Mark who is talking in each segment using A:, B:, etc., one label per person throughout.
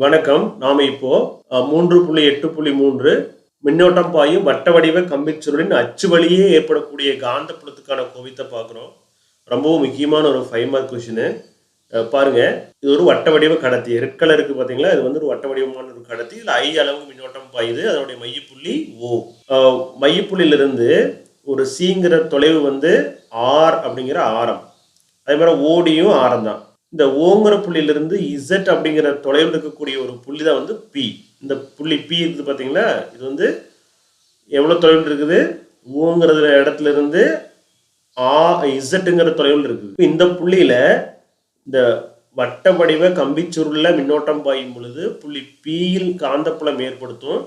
A: வணக்கம். நாம இப்போ 3.8.3 மின்னோட்டம் பாயும் வட்ட வடிவ கம்பிச்சுருளின் அச்சு வழியே ஏற்படக்கூடிய காந்தப்புலத்துக்கான கோவித்த பார்க்குறோம். ரொம்பவும் முக்கியமான ஒரு 5 மார்க் கொஸ்டினு. பாருங்க. இது ஒரு வட்ட வடிவ கடத்தி. ரெட் கலர் இருக்கு பார்த்தீங்களா? இது வந்து ஒரு வட்ட வடிவமான ஒரு கடத்தி. இதுல I அளவு மின்னோட்டம் பாயுது. அதனுடைய மையப்புள்ளி O. அ மையப்புள்ளியிலிருந்து ஒரு Cங்கிற தொலைவு வந்து R அப்படிங்கிற ஆரம். அதே மாரி ODயும் ஆரம் தான். இந்த ஓங்கிற புள்ளியிலிருந்து Z அப்படிங்கிற தொலைவில் இருக்கக்கூடிய ஒரு புள்ளி தான் வந்து P. இந்த புள்ளி P இருக்குது பார்த்தீங்களா? இது வந்து எவ்வளோ தொலைவில் இருக்குது? ஓங்கிறது இடத்துல இருந்து Zங்கிற தொலைவில் இருக்குது. இந்த புள்ளியில இந்த வட்ட வடிவ கம்பிச்சுருள்ல மின்னோட்டம் பாயும் பொழுது புள்ளி Pயில் காந்தப்புலம் ஏற்படுத்தும்.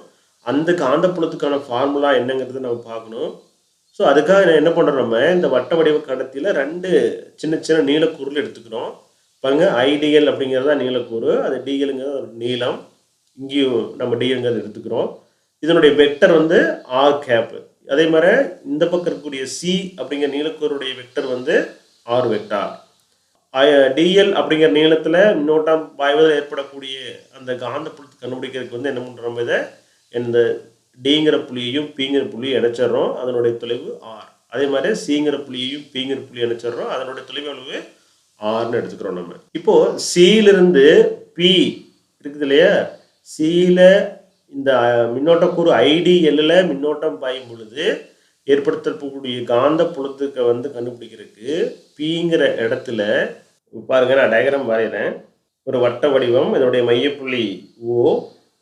A: அந்த காந்தப்புலத்துக்கான ஃபார்முலா என்னங்கிறது நம்ம பார்க்கணும். ஸோ அதுக்காக என்ன பண்ணுறோம், நம்ம இந்த வட்ட வடிவ கடத்தியில் 2 சின்ன சின்ன நீளக்கூறுகள் எடுத்துக்கிறோம். பாருங்க, ஐடிஎல் அப்படிங்கிறது தான் நீளக்கூறு, அது டிஎல்ங்கிறது ஒரு நீளம். இங்கேயும் நம்ம டிஎல்ங்கிறது எடுத்துக்கிறோம். இதனுடைய வெக்டர் வந்து ஆர் கேப். அதே மாதிரி இந்த பக்கம் இருக்கக்கூடிய சி அப்படிங்கிற நீளக்கூறுடைய வெக்டர் வந்து ஆர் வெக்டார். டிஎல் அப்படிங்கிற நீளத்தில் மின்னோட்டம் பாய்வதில் ஏற்படக்கூடிய அந்த காந்தப்புலத்தை கண்டுபிடிக்கிறதுக்கு வந்து என்ன பண்ணுறோம், இதை இந்த டிங்கிற புள்ளியையும் பிங்கிற புள்ளியும் இணைச்சிடுறோம், அதனுடைய தொலைவு ஆர். அதே மாதிரி சிங்கிற புள்ளியையும் பிங்கிற புள்ளியும் இணைச்சிடுறோம், அதனுடைய தொலைவு அளவு ஆர்னு எடுத்துக்கிறோம். நம்ம இப்போ சியிலிருந்து பி இருக்குது இல்லையா, சியில இந்த மின்னோட்ட கூறு ஐடிஎல்ல மின்னோட்டம் பாயும் பொழுது ஏற்படுத்தக்கூடிய காந்த புலத்துக்கு வந்து கண்டுபிடிக்கிறதுக்கு பிங்கிற இடத்துல பாருங்க, நான் டயக்ராம் வரைகிறேன். ஒரு வட்ட வடிவம், இதனுடைய மையப்புள்ளி ஓ,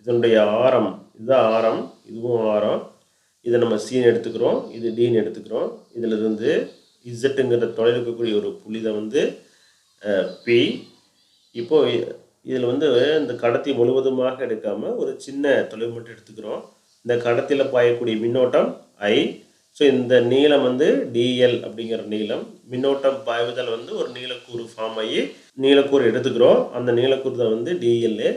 A: இதனுடைய ஆரம் இதுதான் ஆரம், இதுவும் ஆரம். இதை நம்ம சீன் எடுத்துக்கிறோம், இது டீன்னு எடுத்துக்கிறோம். இதில் இருந்து இசட்டுங்கிற தொலைவில் இருக்கக்கூடிய ஒரு புள்ளி தான் வந்து பி. இப்போ இதில் வந்து இந்த கடத்தி முழுவதுமாக எடுக்காமல் ஒரு சின்ன தொலைவு மட்டும் எடுத்துக்கிறோம். இந்த கடத்தியில் பாயக்கூடிய மின்னோட்டம் ஐ. ஸோ இந்த நீளம் வந்து டிஎல் அப்படிங்கிற நீளம். மின்னோட்டம் பாய்வதால் வந்து ஒரு நீளக்கூறு ஃபார்ம் ஆகி நீளக்கூறு எடுத்துக்கிறோம். அந்த நீளக்கூறு தான் வந்து டிஎல்ஏ.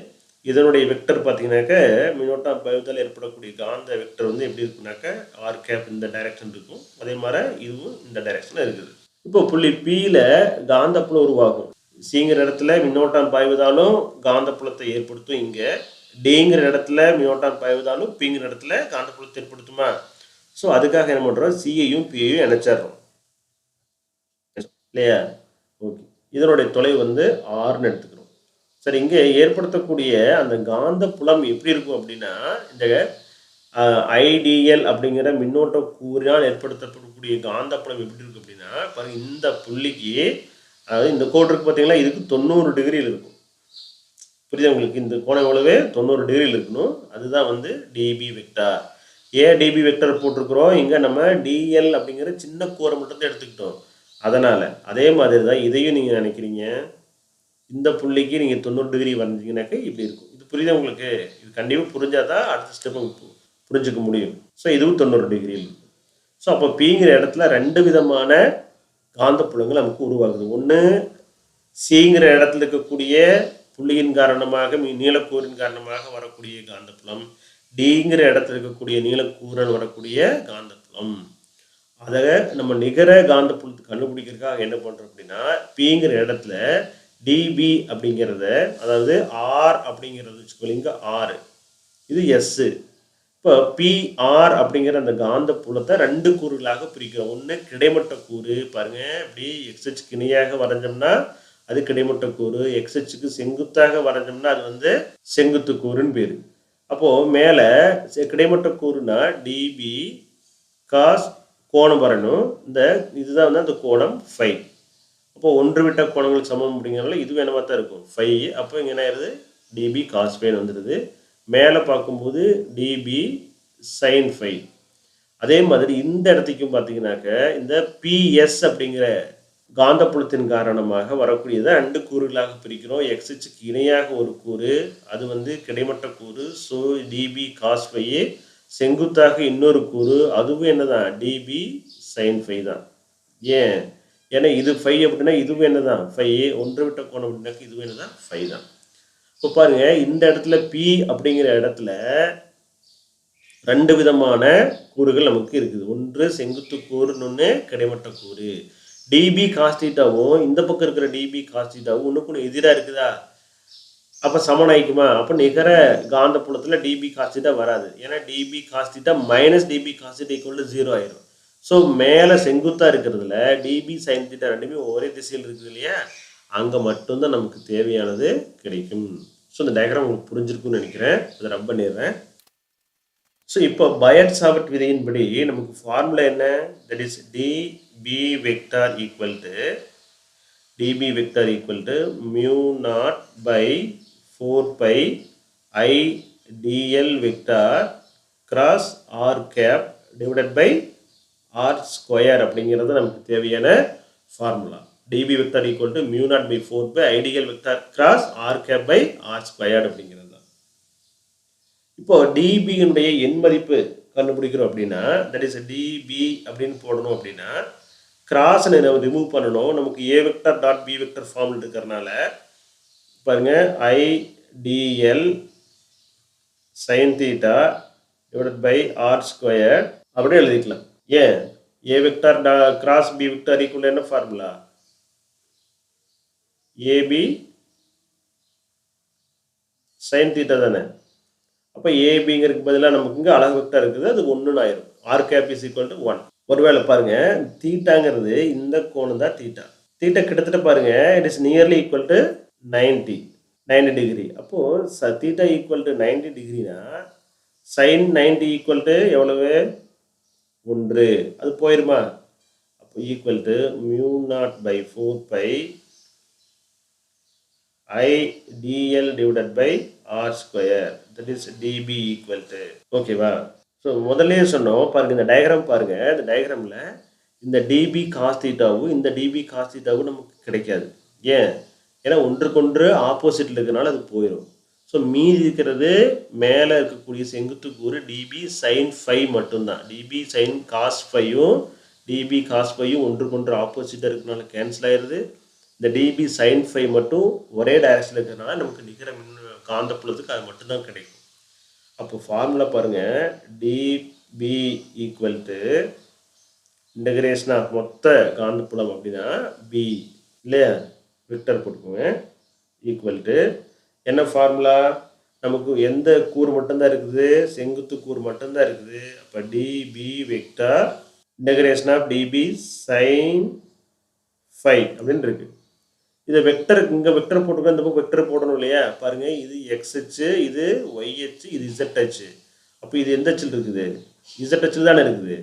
A: இதனுடைய வெக்டர் பார்த்தீங்கன்னாக்க மின்னோட்டம் பாய்வதால் ஏற்படக்கூடிய காந்த வெக்டர் வந்து எப்படி இருக்குனாக்க ஆர் கேப் இந்த டைரக்ஷன் இருக்கும். அதே மாதிரி இதுவும் இந்த டைரக்ஷனில் இருக்குது. இப்போ புள்ளி பியில் காந்தப்புலம் உருவாகும். சிங்கிற இடத்துல மின்னோட்டம் பாய்வதாலும் காந்தப்புலத்தை ஏற்படுத்தும். இங்கே டிங்கிற இடத்துல மின்னோட்டம் பாய்வதாலும் பிங்கிற இடத்துல காந்தப்புலத்தை ஏற்படுத்துமா? ஸோ அதுக்காக என்ன பண்ணுறோம், சியையும் பியையும் இணைச்சிட்றோம் இல்லையா? ஓகே, இதனுடைய தொலைவு வந்து ஆர்னு எடுத்துக்கிறோம். சரி, இங்கே ஏற்படுத்தக்கூடிய அந்த காந்த புலம் எப்படி இருக்கும் அப்படின்னா, இந்த ஐடிஎல் அப்படிங்கிற மின்னோட்ட கூறினால் ஏற்படுத்தப்படக்கூடிய காந்த புலம் எப்படி இருக்கும் அப்படின்னா, பாருங்க, இந்த புள்ளிக்கு, அதாவது இந்த கோடு இருக்கு பார்த்தீங்களா, இதுக்கு 90 டிகிரியில் இருக்கும். புரியுது உங்களுக்கு? இந்த கோணம் எவ்வளவு? 90 டிகிரியில் இருக்கணும். அதுதான் வந்து டிபி வெக்டார். ஏன் டிபி வெக்டர் போட்டிருக்கிறோம், இங்கே நம்ம டிஎல் அப்படிங்கிற சின்ன கூரை மட்டும் தான் எடுத்துக்கிட்டோம். அதனால் அதே மாதிரி தான் இதையும் நீங்கள் நினைக்கிறீங்க. இந்த புள்ளிக்கு நீங்கள் 90 டிகிரி வரைஞ்சிங்கனாக்கா இப்படி இருக்கும். இது புரியுது உங்களுக்கு? இது கண்டிப்பாக புரிஞ்சாதான் அடுத்த ஸ்டெப்பு புரிஞ்சுக்க முடியும். ஸோ இதுவும் 90 டிகிரியில் இருக்கும். ஸோ அப்போ பிங்கிற இடத்துல 2 விதமான காந்தப்புலங்கள் நமக்கு உருவாகுது. ஒன்று, சிங்கிற இடத்துல இருக்கக்கூடிய புள்ளியின் காரணமாக நீளக்கூறின் காரணமாக வரக்கூடிய காந்தப்புலம். டிங்கிற இடத்துல இருக்கக்கூடிய நீளக்கூறல் வரக்கூடிய காந்தப்புலம். அதை நம்ம நிகர காந்தப்புலத்தை கண்டுபிடிக்கிறதுக்காக என்ன பண்ணுறோம் அப்படின்னா, பிங்கிற இடத்துல டிபி அப்படிங்கிறத, அதாவது ஆர் அப்படிங்கிறது வச்சுக்கோங்க, ஆறு, இது எஸ். இப்போ பிஆர் அப்படிங்கிற அந்த காந்த புலத்தை 2 கூறுகளாக பிரிக்கிறோம். ஒன்று கிடைமட்ட கூறு, பாருங்க, இப்படி எக்ஸ்ஹெச்சுக்கு இணையாக வரைஞ்சோம்னா அது கிடைமட்ட கூறு, எக்ஸ்ஹெச்சுக்கு செங்குத்தாக வரைஞ்சோம்னா அது வந்து செங்குத்து கூறுன்னு பேர். அப்போது மேலே கிடைமட்ட கூறுனா டிபி காஸ் கோணம் வரணும். இந்த இதுதான் வந்து அந்த கோணம் ஃபை. அப்போது ஒன்று விட்ட கோணங்கள் சமம் அப்படிங்கிறனால இதுவும் என்னவா தான் இருக்கும், ஃபை. அப்போ இங்கே என்ன ஆயிடுது, டிபி காஸ் ஃபைன்னு வந்துடுது. மேலே பார்க்கும்போது டிபி சைன் ஃபை. அதே மாதிரி இந்த இடத்துக்கும் பார்த்தீங்கன்னாக்க இந்த பிஎஸ் அப்படிங்கிற காந்தப்புலத்தின் காரணமாக வரக்கூடியதை 2 கூறுகளாக பிரிக்கிறோம். எக்ஸ்ஹெச்சுக்கு இணையாக ஒரு கூறு, அது வந்து கிடைமட்ட கூறு, ஸோ டிபி காஸ் ஃபை. செங்குத்தாக இன்னொரு கூறு, அதுவும் என்னதான், டிபி சைன் ஃபை தான். ஏன்? ஏன்னா இது ஃபை அப்படின்னா இதுவும் என்னதான், ஃபை. ஒன்று விட்ட கோணம் அப்படின்னாக்க இதுவும் என்னதான், ஃபை தான். இப்போ பாருங்க, இந்த இடத்துல பி அப்படிங்கிற இடத்துல 2 விதமான கூறுகள் நமக்கு இருக்குது. ஒன்று செங்குத்து கூறு, இன்னொன்று கிடைமட்ட கூறு. டிபி காஸ்தீட்டாவும் இந்த பக்கம் இருக்கிற டிபி காஸ்தீட்டாவும் ஒன்றுக்கு எதிராக இருக்குதா? அப்போ சமனாயிக்குமா? அப்போ நிகர காந்த புலத்தில் டிபி காஸ்திட்டா வராது. ஏன்னா dB cos theta minus dB cos theta equal to 0 ஆயிரும். ஸோ மேலே செங்குத்தாக இருக்கிறதுல டிபி சைன் தீட்டா ரெண்டுமே ஒரே திசையில் இருக்குது இல்லையா, அங்கே மட்டும்தான் நமக்கு தேவையானது கிடைக்கும். ஸோ இந்த டயக்ராம் உங்களுக்கு புரிஞ்சிருக்குன்னு நினைக்கிறேன். அதை ரப் பண்ணிடுறேன். ஸோ இப்போ பயட்-சாவர்ட் விதியின்படி நமக்கு ஃபார்முலா என்ன? That is dB vector equal to dB vector equal to mu naught by 4 pi I dl vector cross r cap divided by r square அப்படிங்கிறது நமக்கு தேவையான formula. dB vector equal to mu naught by 4 pi I dl vector cross r cap by r square அப்படிங்கிறது தான். இப்போ dB உடைய எண் மதிப்பு கண்டுபிடிக்கிறோம் அப்படின்னா that is dB அப்படின்னு போடணும் அப்படின்னா கிராஸை நம்ம ரிமூவ் பண்ணணும். நமக்கு A vector dot B vector ஃபார்மில் இருக்கிறனால பாருங்க I D L sine theta divided by R square அப்படியே எழுதிக்கலாம். ஏன் A vector cross B vector equal என்ன ஃபார்முலா? ஏபி சைன் தீட்டா தானே. அப்போ ஏபிங்கிறதுக்கு பதிலாக நமக்கு இங்கே அலகு வெக்டர் இருக்குது, அது 1ன்னு ஆயிரும். R cap is equal to 1. ஒருவேளை பாருங்க தீட்டாங்கிறது இந்த கோணம் தான் தீட்டா. தீட்டா கிட்டத்தட்ட பாருங்க it is nearly equal to 90 degree. அப்போ தீட்டா ஈக்குவல் டு 90 டிகிரினா சைன் 90 ஈக்குவல் டு எவ்வளவு? 1. அது போயிருமா? அப்போ equal to mu naught by 4 pi I D L divided by R square that is D B equal to. ஓகேவா? So முதல்ல சொன்னோம் பாருங்கள், இந்த டயக்ராம் பாருங்கள். இந்த டயக்ராமில் இந்த டிபி காஸ்தீட்டாவும் இந்த டிபி காஸ்தீட்டாவும் நமக்கு கிடைக்காது. ஏன்? ஏன்னா ஒன்றுக்கொன்று ஆப்போசிட்டில் இருக்கிறனால அது போயிடும். ஸோ மீதி இருக்கிறது மேலே இருக்கக்கூடிய செங்குத்து கூறு டிபி சைன் ஃபை மட்டும்தான். டிபி சைன் காஸ் ஃபையும் டிபி காஸ் ஃபையும் ஒன்றுக்கொன்று ஆப்போசிட்டாக இருக்கிறனால கேன்சல் ஆயிடுது. இந்த டிபி சைன் ஃபை மட்டும் ஒரே டைரக்ஷனில் இருக்கிறனால நமக்கு நிகர காந்தப்புலத்துக்கு அது மட்டும்தான் கிடைக்கும். அப்போ ஃபார்முலா பாருங்கள், dB equal to integration of மொத்த காந்தப்புலம் அப்படின்னா பி இல்லையா, விக்டர் போட்டுக்கோங்க, ஈக்குவல் டு என்ன ஃபார்முலா? நமக்கு எந்த கூறு மட்டும்தான் இருக்குது? செங்குத்து கூறு மட்டும்தான் இருக்குது. அப்போ dB vector integration of dB sine phi அப்படின்னு இருக்கு. இதை வெக்டர் இங்கே வெக்டர் போட்டுக்கோ, இந்த பக்கம் வெக்டர் போடணும் இல்லையா? பாருங்கள், இது எக்ஸ் அச்சு, இது ஒய் அச்சு, இது இசட் அச்சு. அப்போ இது எந்த அச்சில் இருக்குது? இசட் அச்சில் தானே இருக்குது.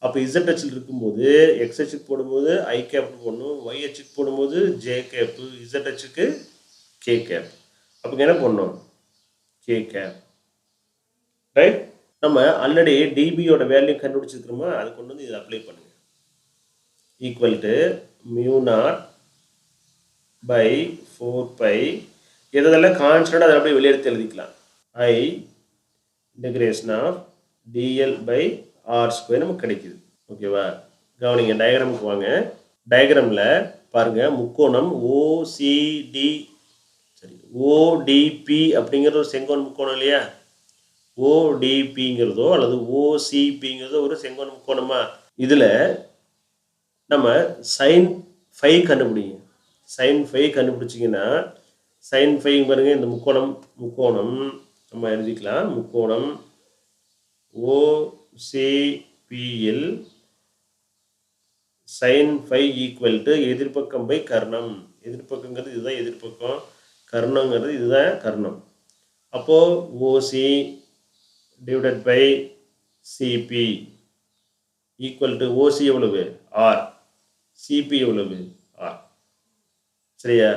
A: அப்போ இசட் அச்சில் இருக்கும்போது எக்ஸ் அச்சுக்கு போடும்போது ஐ கேப் போடணும், ஒய் அச்சுக்கு போடும்போது ஜே கேப்பு, இசட் அச்சுக்கு கே கேப். அப்போ என்ன பண்ணணும்? K cap. ரைட்? நம்ம ஆல்ரெடி டிபியோட வேல்யூ கண்டுபிடிச்சிருக்கிறோமா, அது கொண்டு வந்து இதை அப்ளை பண்ணுங்க. Equal to mu naught by 4 pi எதெல்லாம் கான்ஸ்டன்ட் அதை அப்படியே வெளியெடுத்து எழுதிக்கலாம். I integration of D L by R square நமக்கு கிடைக்குது. ஓகேவா? கவனிங்க, டயக்ராமுக்கு வாங்க. டயக்ராமில் பாருங்கள், முக்கோணம் ஓசிடி சரி ஓடிபி அப்படிங்கிறது ஒரு செங்கோண முக்கோணம் இல்லையா? ஓடிபிங்கிறதோ அல்லது ஓசிபிங்கிறதோ ஒரு செங்கோண முக்கோணமா? இதில் நம்ம சைன் ஃபை கண்டுபிடிங்க. சைன் ஃபை கண்டுபிடிச்சிங்கன்னா சைன் ஃபை பாருங்க, இந்த முக்கோணம் நம்ம எழுதிக்கலாம். முக்கோணம் ஓசிபியில் சைன் ஃபை ஈக்குவல் டு எதிர்பக்கம் பை கர்ணம். எதிர்பக்கங்கிறது இதுதான் எதிர்பக்கம், கர்ணங்கிறது இதுதான் கர்ணம். அப்போது O C divided by C P equal to O C எவ்வளவு? ஆர். சிபி எவ்வளவு? ஆர். சரியா?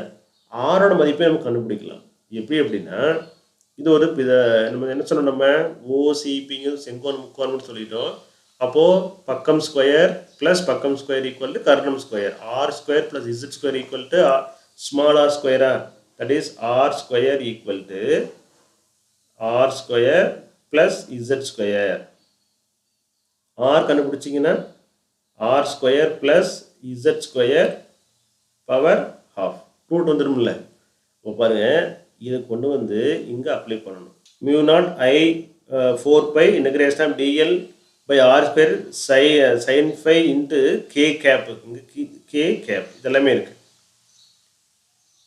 A: ஆரோட மதிப்பை நம்ம கண்டுபிடிக்கலாம். எப்படி அப்படின்னா, இது ஒரு நம்ம என்ன சொன்னோம், நம்ம ஓசிபிங்கிறது செங்கோண முக்கோணம்னு சொல்லிட்டோம். அப்போது பக்கம் ஸ்கொயர் ப்ளஸ் பக்கம் ஸ்கொயர் ஈக்குவல் டு கர்ணம் square. R square plus Z square equal to small R ஸ்கொயரா? That is R square equal to R square plus Z square. R கண்டுபிடிச்சிங்கன்னா R square plus Z square power half. Root வந்துடும்ல. இப்போ பாருங்கள், இதை கொண்டு வந்து இங்கே அப்ளை பண்ணணும். Mu naught I 4 pi integration of D L by R square sine phi into K cap. இங்கே கே கேப் இதெல்லாமே இருக்குது.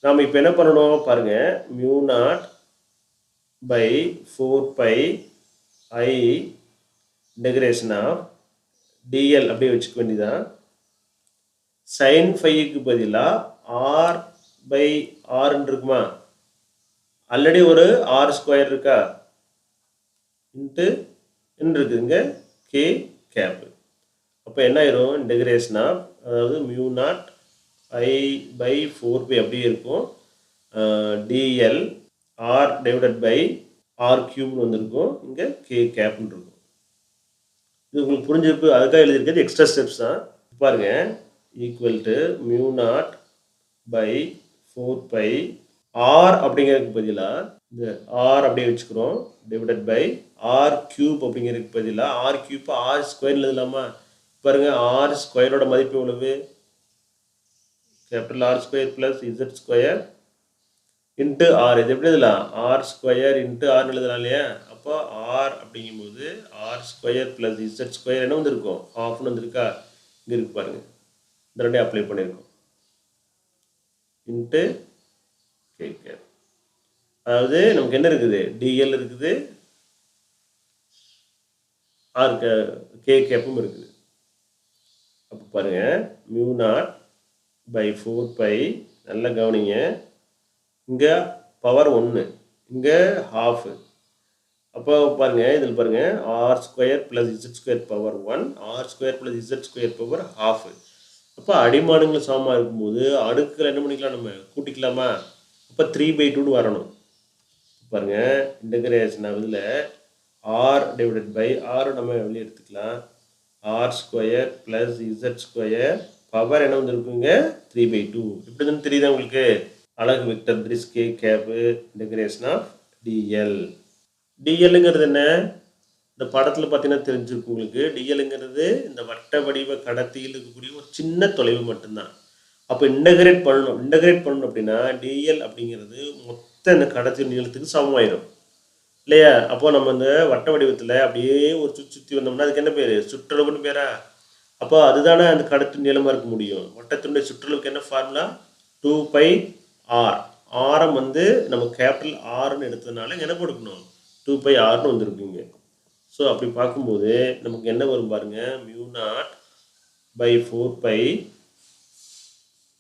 A: நாம் இப்போ என்ன பண்ணணும் பாருங்கள், mu naught by 4 pi I integration of dl அப்படியே வச்சுக்க வேண்டியதான். சைன் ஃபைக்கு பதிலாக ஆர் பை ஆர்ன்னு இருக்குமா, ஆல்ரெடி ஒரு ஆர் ஸ்கொயர் இருக்கா, இன்ட்டு என்ன இருக்குதுங்க கே கேப்பு. அப்போ என்ன ஆயிரும், இன்டகிரேஷன் ஆஃப், அதாவது mu naught I by 4 pi அப்படியே இருக்கும், D L R divided by R கியூப்னு வந்திருக்கும், இங்கே கே கேப்னு இருக்கும். இது உங்களுக்கு புரிஞ்சிருக்கு, அதுக்காக எழுதியிருக்கிறது எக்ஸ்ட்ரா ஸ்டெப்ஸ் தான். பாருங்க, equal to mu naught by 4 pi r அப்படிங்கிறதுக்கு பதிலாக இந்த ஆர் அப்படியே வச்சுக்கிறோம், டிவைடட் பை ஆர் கியூப் அப்படிங்கிறதுக்கு பதிலாக ஆர் கியூப் ஆர் ஸ்கொயர் எழுதலாமா. பாருங்க, ஆர் ஸ்கொயரோட மதிப்பு எவ்வளவு, capital R square plus z square into r. இது எப்படி எழுதலாம், ஆர் ஸ்கொயர் இன்ட்டு ஆர்னு எழுதலாம் இல்லையா. அப்போ ஆர் அப்படிங்கும்போது r square plus z square என்ன வந்துருக்கும், ஆஃப்னு வந்துருக்கா, இங்கே இருக்கு பாருங்க, இந்த ரெண்டையும் அப்ளை பண்ணியிருக்கோம், இன்ட்டு கே கேப். அதாவது நமக்கு என்ன இருக்குது, டிஎல் இருக்குது, ஆர் கே கேப்பும் இருக்குது. அப்போ பாருங்க, மியூ நாட் பை 4 பை, நல்லா கவனிங்க, இங்கே பவர் 1, இங்கே ஹாஃபு. அப்போ பாருங்கள், இதில் பாருங்கள், r square plus Z square power 1, r square plus Z square power half. அப்போ அடிமானங்கள் சமமாக இருக்கும்போது அடுக்கில் என்ன பண்ணிக்கலாம், நம்ம கூட்டிக்கலாமா. அப்போ 3/2 வரணும். பாருங்கள், இன்டகிரேஷன் இதில் ஆர் டிவைடட் பை ஆர் நம்ம வெளியே எடுத்துக்கலாம், R square plus Z square power என்ன வந்துருக்குங்க 3/2. எப்படி வந்து தெரியுதா உங்களுக்கு, அழகு வெக்டர் திரிஸ்கே கேப்பு இன்டகிரேஷன் ஆஃப் டிஎல். டிஎல்லுங்கிறது என்ன, இந்த படத்தில் பார்த்தீங்கன்னா தெரிஞ்சிருக்கு உங்களுக்கு, டிஎல்லுங்கிறது இந்த வட்ட வடிவ கடத்தியில் இருக்கக்கூடிய ஒரு சின்ன தொலைவு மட்டும்தான். அப்போ இன்டகிரேட் பண்ணணும் அப்படின்னா டிஎல் அப்படிங்கிறது மொத்த இந்த கடத்தி நீளத்துக்கு சமமாயிடும் இல்லையா. அப்போ நம்ம இந்த வட்ட வடிவத்தில் அப்படியே ஒரு சுற்றி வந்தோம்னா அதுக்கு என்ன பேர், சுற்றளவுன்னு பேரா. அப்போ அதுதானே அந்த கடத்தி நீளமாக இருக்க முடியும். வட்டத்தினுடைய சுற்றளவுக்கு என்ன ஃபார்முலா, 2 பை ஆர். ஆரம் வந்து நம்ம கேபிட்டல் ஆர்னு எடுத்ததுனால என்ன கொடுக்கணும், 2 பை ஆர்னு வந்துருக்குங்க. ஸோ அப்படி பார்க்கும்போது நமக்கு என்ன வரும் பாருங்க, mu naught by 4 pi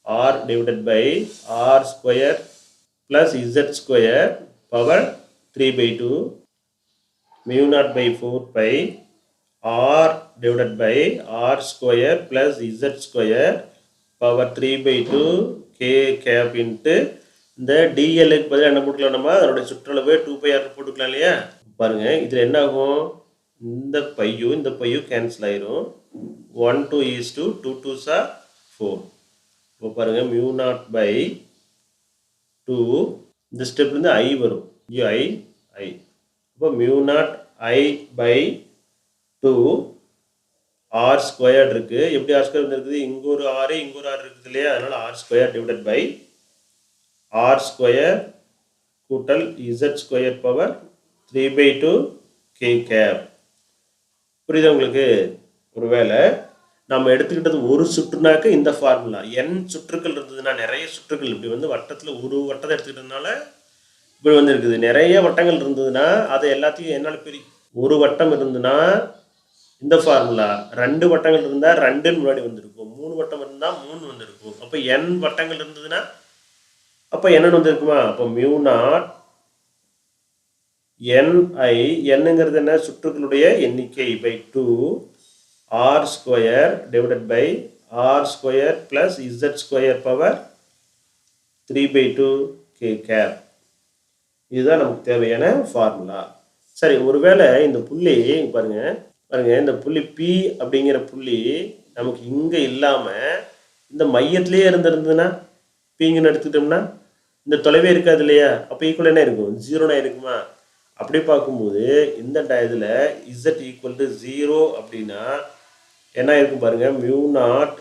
A: r divided by R square plus Z square power 3/2, mu naught by 4 pi r divided by R square plus Z square power 3/2 K cap into இந்த டிஎல்லுக்கு பதிலாக என்ன போட்டுக்கலாம், நம்ம அதனுடைய சுற்றளவு 2 பை ஆர் போட்டுக்கலாம் இல்லையா. பாருங்க, இதில் என்ன ஆகும், இந்த பையும் கேன்சல் ஆயிரும், 1 2 is 2, 2 2s are 4. இப்போ பாருங்க, மியூ நாட் பை 2, இந்த ஸ்டெப்லேருந்து ஐ வரும், ஐ ஐ. இப்போ mu naught I by 2 R square இருக்குது. எப்படி ஆர் ஸ்கொயர் வந்துருக்குது, இங்கே ஒரு ஆர் இருக்குது இல்லையா, அதனால் R square divided by R square கூட்டல் Z square power 3/2 K cap. புரியுதா உங்களுக்கு. ஒருவேளை நம்ம எடுத்துக்கிட்டது ஒரு சுற்றுனாக்க இந்த ஃபார்முலா, n சுற்றுக்கள் இருந்ததுன்னா, நிறைய சுற்றுக்கள் இப்படி வந்து வட்டத்தில் ஒரு வட்டத்தை எடுத்துக்கிட்டதுனால இப்படி வந்து இருக்குது. நிறைய வட்டங்கள் இருந்ததுன்னா அதை எல்லாத்தையும் என்னால் ஒரு வட்டம் இருந்ததுன்னா இந்த ஃபார்முலா, 2 வட்டங்கள் இருந்தால் 2 முன்னாடி வந்திருக்கும், 3 வட்டம் இருந்தால் 3 வந்திருக்கும். அப்போ n வட்டங்கள் இருந்ததுன்னா அப்போ என்னன்னு வந்திருக்குமா. அப்போ மியூ நாட் NI, என்னங்கிறது என்ன, சுற்றுகளுடைய எண்ணிக்கை by 2 R square divided by R square plus z square power 3/2 K cap. இதுதான் நமக்கு தேவையான ஃபார்முலா. சரி, ஒருவேளை இந்த புள்ளி பாருங்க, இந்த புள்ளி பி அப்படிங்கிற புள்ளி நமக்கு இங்கே இல்லாமல் இந்த மையத்திலே இருந்திருந்ததுன்னா, பிங்கன்னு எடுத்துக்கிட்டோம்னா இந்த தொலைவே இருக்காது இல்லையா. அப்போ ஈக்குவல் என்ன இருக்கும், 0னா இருக்குமா. அப்படி பார்க்கும்போது இந்த இதில் இசட் ஈக்குவல் டு 0 அப்படின்னா என்ன இருக்கும் பாருங்க, mu naught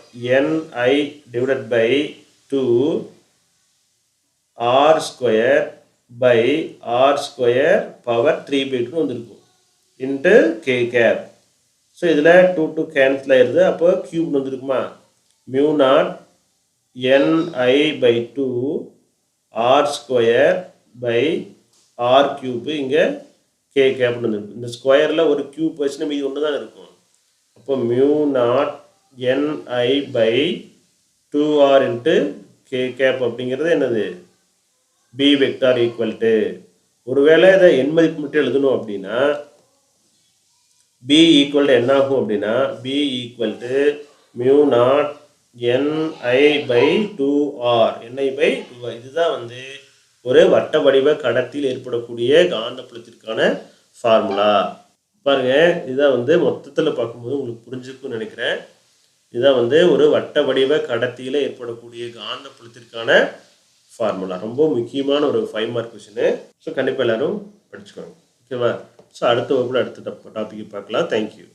A: NI divided by 2 R square by R square power 3/2 வந்திருக்கும் இன்ட்டு கே கேப். ஸோ இதில் 2 2 கேன்சல் ஆயிடுது, அப்போ கியூப் வந்துருக்குமா. Mu naught NI by 2 R square by R cube இங்கே கே கேப்னு வந்துருக்கு. இந்த ஸ்கொயரில் ஒரு கியூப் வச்சுன்னா மீதி ஒன்று தான் இருக்கும். அப்போ mu naught NI by 2r into K cap அப்படிங்கிறது என்னது பி வெக்டார் ஈக்குவல் டு, ஒருவேளை இதை எண் மதிப்பு மட்டும் எழுதணும் அப்படின்னா பி ஈக்குவல் டு என்ன ஆகும் அப்படின்னா B equal to mu naught NI by 2r, NI by 2r. இதுதான் வந்து ஒரு வட்ட வடிவ கடத்தியில் ஏற்படக்கூடிய காந்தப்புலத்திற்கான ஃபார்முலா. பாருங்க, இதான் வந்து மொத்தத்தில் பார்க்கும்போது உங்களுக்கு புரிஞ்சுக்குன்னு நினைக்கிறேன். இதான் வந்து ஒரு வட்ட வடிவ கடத்தியில் ஏற்படக்கூடிய காந்தப்புலத்திற்கான ஃபார்முலா. ரொம்ப முக்கியமான ஒரு 5 மார்க் கொஸ்டின். ஸோ கண்டிப்பாக எல்லாரும் படிச்சுக்கோங்க. ஓகேவா? ஸோ அடுத்த வகுப்பில் அடுத்த டாபிக் பார்க்கலாம். தேங்க்யூ.